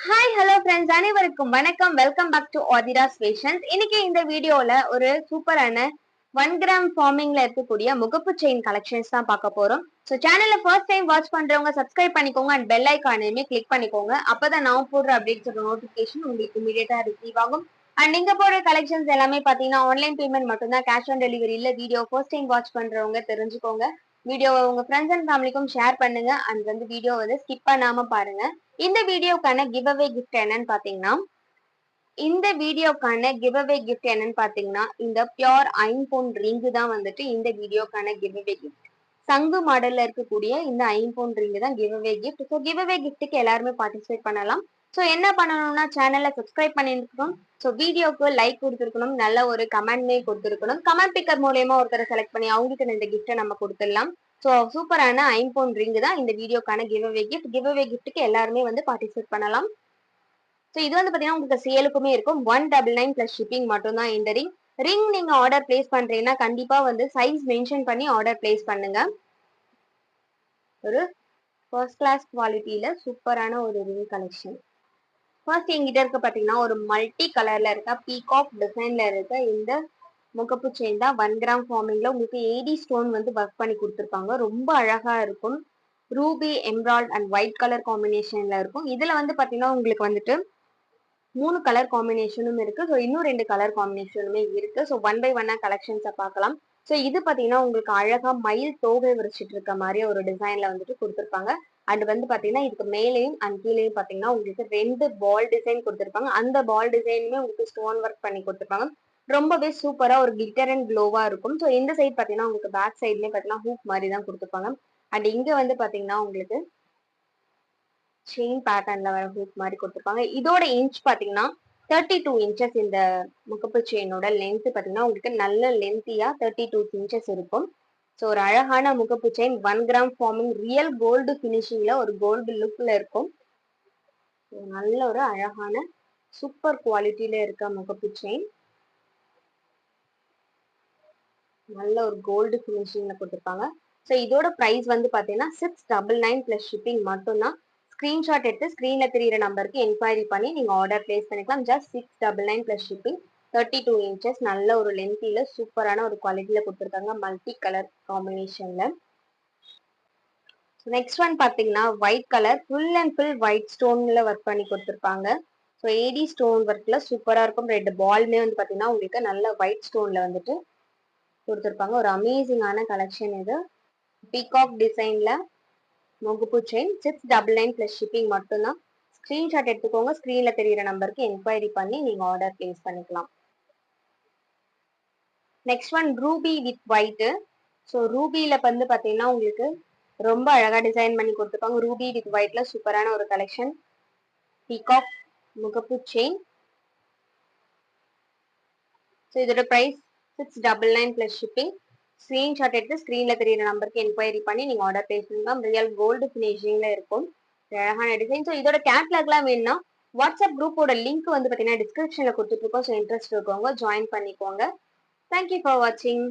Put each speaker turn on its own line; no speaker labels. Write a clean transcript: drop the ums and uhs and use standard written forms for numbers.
Hi hello friends, அனைவருக்கும் வணக்கம். Welcome back to Aadhira's fashions. இன்னைக்கு இந்த வீடியோல ஒரு சூப்பரான 1 கிராம் ஃபார்மிங்ல இருக்கக்கூடிய முகப்பு செயின் கலெக்ஷன்ஸ் தான் பார்க்க போறோம். ஸோ சேனலை ஃபர்ஸ்ட் டைம் வாட்ச் பண்றவங்க சப்ஸ்கிரைப் பண்ணிக்கோங்க அண்ட் பெல் ஐக்கானையுமே கிளிக் பண்ணிக்கோங்க. அப்பதான் நான் போடுற அப்டேட்ஸோட நோட்டிஃபிகேஷன் உங்களுக்கு இமீடியட்டா ரிசீவ் ஆகும். அண்ட் நீங்க போடுற கலெக்ஷன்ஸ் எல்லாமே பாத்தீங்கன்னா ஆன்லைன் பேமெண்ட் மட்டும்தான், கேஷ் ஆன் டெலிவரி இல்ல. வீடியோ ஃபர்ஸ்ட் டைம் வாட்ச் பண்றவங்க தெரிஞ்சுக்கோங்க. வீடியோவை உங்க ஃப்ரெண்ட்ஸ் அண்ட் ஃபேமிலிக்கும் ஷேர் பண்ணுங்க அண்ட் வீடியோ ஸ்கிப் பண்ணாம பாருங்க. இந்த வீடியோக்கான கிவ் அவே கிஃப்ட் என்னன்னு பாத்தீங்கன்னா இந்த பியோர் ஐம்பொன் ரிங் தான் இந்த வீடியோக்கான கிவ் அவே கிஃப்ட். சங்கு மாடல்ல இருக்கக்கூடிய இந்த ஐம்பொன் ரிங் தான் giveaway gift. So giveaway கிஃப்ட்டுக்கு எல்லாருமே பார்ட்டிசிபேட் பண்ணலாம். ஸோ என்ன பண்ணணும்னா சேனலை சப்ஸ்கிரைப் பண்ணிருக்கணும். ஸோ வீடியோக்கு லைக் கொடுத்துருக்கணும், நல்ல ஒரு கமெண்ட்மே கொடுத்துருக்கணும். கமெண்ட் பிக்கர் மூலயமா ஒருத்தரை செலக்ட் பண்ணி அவங்களுக்கு இந்த கிஃப்ட்டை நம்ம கொடுத்துடலாம். ஸோ சூப்பரான ஐம்பொன் ரிங் தான் இந்த வீடியோக்கான giveaway gift. Giveaway கிஃப்ட்டுக்கு எல்லாருமே பார்ட்டிசிபேட் பண்ணலாம். ஸோ இது பாத்தீங்கன்னா உங்களுக்கு சேலுக்குமே இருக்கும். 199 பிளஸ் ஷிப்பிங் மட்டும் தான் இந்த ரிங். ரிங் நீங்க ஆர்டர் பிளேஸ் பண்றீங்கன்னா கண்டிப்பா சைஸ் மென்ஷன் பண்ணி ஆர்டர் பிளேஸ் பண்ணுங்க. ஒரு ஃபர்ஸ்ட் கிளாஸ் குவாலிட்டியில சூப்பரான ஒரு ரிங் கலெக்ஷன். ஃபர்ஸ்ட் எங்கிட்ட இருக்க பாத்தீங்கன்னா ஒரு மல்டி கலர்ல இருக்க பீகாக் டிசைன்ல இருக்க இந்த முகப்பு செயின் தான் 1 கிராம் ஃபார்மிங்ல உங்களுக்கு ஏடி ஸ்டோன் ஒர்க் பண்ணி கொடுத்துருப்பாங்க. ரொம்ப அழகா இருக்கும். Ruby, emerald and white colour காம்பினேஷன்ல இருக்கும். இதுல பாத்தீங்கன்னா உங்களுக்கு 3 கலர் காம்பினேஷனும் இருக்கு. ஸோ இன்னும் 2 கலர் காம்பினேஷனுமே இருக்கு. ஸோ ஒன் பை ஒன்னா கலெக்ஷன்ஸை பார்க்கலாம். ஸோ இது பாத்தீங்கன்னா உங்களுக்கு அழகா மயில் தோகை விரிச்சிட்டு இருக்க மாதிரி ஒரு டிசைன்ல கொடுத்துருப்பாங்க. அண்ட் பாத்தீங்கன்னா இதுக்கு மேலேயும் அண்ட் கீழேயும் பாத்தீங்கன்னா உங்களுக்கு 2 பால் டிசைன் கொடுத்துருப்பாங்க. அந்த பால் டிசைனுமே உங்களுக்கு ஸ்டோன் ஒர்க் பண்ணி கொடுத்துருப்பாங்க. ரொம்பவே சூப்பரா ஒரு கிளிட்டர் அண்ட் க்ளோவா இருக்கும். ஸோ இந்த சைட் பாத்தீங்கன்னா உங்களுக்கு பேக் சைட்லயே பாத்தீங்கன்னா ஹூப் மாதிரி தான் கொடுத்துருப்பாங்க. அண்ட் இங்க பாத்தீங்கன்னா உங்களுக்கு செயின் பேட்டர்ன்ல வர ஹூக் மாதிரி கொடுத்துருப்பாங்க. இதோட இன்ச் பாத்தீங்கன்னா 32 இன்ச்சஸ். இந்த முகப்பு செயினோட லென்த் பாத்தீங்கன்னா உங்களுக்கு நல்ல லென்த்தியா 32 இன்ச்சஸ் இருக்கும். ஸோ ஒரு அழகான முகப்பு chain 1 gram forming real gold பினிஷிங்ல ஒரு கோல்டு லுக்ல இருக்கும். நல்ல ஒரு அழகான சூப்பர் குவாலிட்டியில இருக்க முகப்பு செயின். நல்ல ஒரு கோல்டு பினிஷிங்ல கொடுத்துருப்பாங்க. ஸோ இதோட பிரைஸ் பாத்தீங்கன்னா 699 பிளஸ் ஷிப்பிங் மட்டும்தான். ஸ்கிரீன்ஷாட் எடுத்து ஸ்கிரீன்ல தெரியிற நம்பருக்கு என்கொயரி பண்ணி நீங்க ஆர்டர் பிளேஸ் பண்ணிக்கலாம். Just 699 plus shipping. 32 இன்ச்சஸ் நல்ல ஒரு லென்த்தில சூப்பரான ஒரு குவாலிட்டியில கொடுத்துருக்காங்க மல்டி கலர் காம்பினேஷன்ல. நெக்ஸ்ட் ஒன் பாத்தீங்கன்னா white colour full and full white ஸ்டோன்ல ஒர்க் பண்ணி கொடுத்துருப்பாங்க. ஸோ ஏடி ஸ்டோன் ஒர்க்ல சூப்பரா இருக்கும். 2 பால்மே பாத்தீங்கன்னா உங்களுக்கு நல்ல ஒயிட் ஸ்டோன்ல கொடுத்துருப்பாங்க. ஒரு அமேசிங்கான கலெக்ஷன் இது. பீகாக் டிசைன்ல முகப்பு செயின் 699 பிளஸ் ஷிப்பிங் மட்டும்தான். ஸ்கிரீன்ஷாட் எடுத்துக்கோங்க, ஸ்கிரீன்ல தெரியிற நம்பருக்கு என்கொயரி பண்ணி நீங்க ஆர்டர் பிளேஸ் பண்ணிக்கலாம். Next one ruby with white. So ரூபியில பாத்தீங்கன்னா உங்களுக்கு ரொம்ப அழகா டிசைன் பண்ணி கொடுத்துருப்பாங்க. ரூபி வித் ஒயிட்ல சூப்பரான ஒரு கலெக்ஷன். பீகாக் முகப்பு செயின். ஸோ இதோட பிரைஸ் 699 பிளஸ் ஷிப்பிங். ஸ்கிரீன்ஷாட் எடுத்து ஸ்கிரீன்ல தெரியிற நம்பருக்கு என்கொயரி பண்ணி நீங்க ஆர்டர் பிளேஸ் பண்ணலாம். ரியல் கோல்டு பினிஷிங்ல இருக்கும். அழகான டிசைன். ஸோ இதோட கேட்லாக்லாம் வேணும்னா வாட்ஸ்அப் குரூப்போட லிங்க் பாத்தீங்கன்னா டிஸ்கிரிப்ஷன்ல கொடுத்துட்டு இருக்கோம். ஸோ இன்ட்ரெஸ்ட் இருக்கவங்க ஜாயின் பண்ணிக்கோங்க. தேங்க்யூ ஃபார் வாட்சிங்.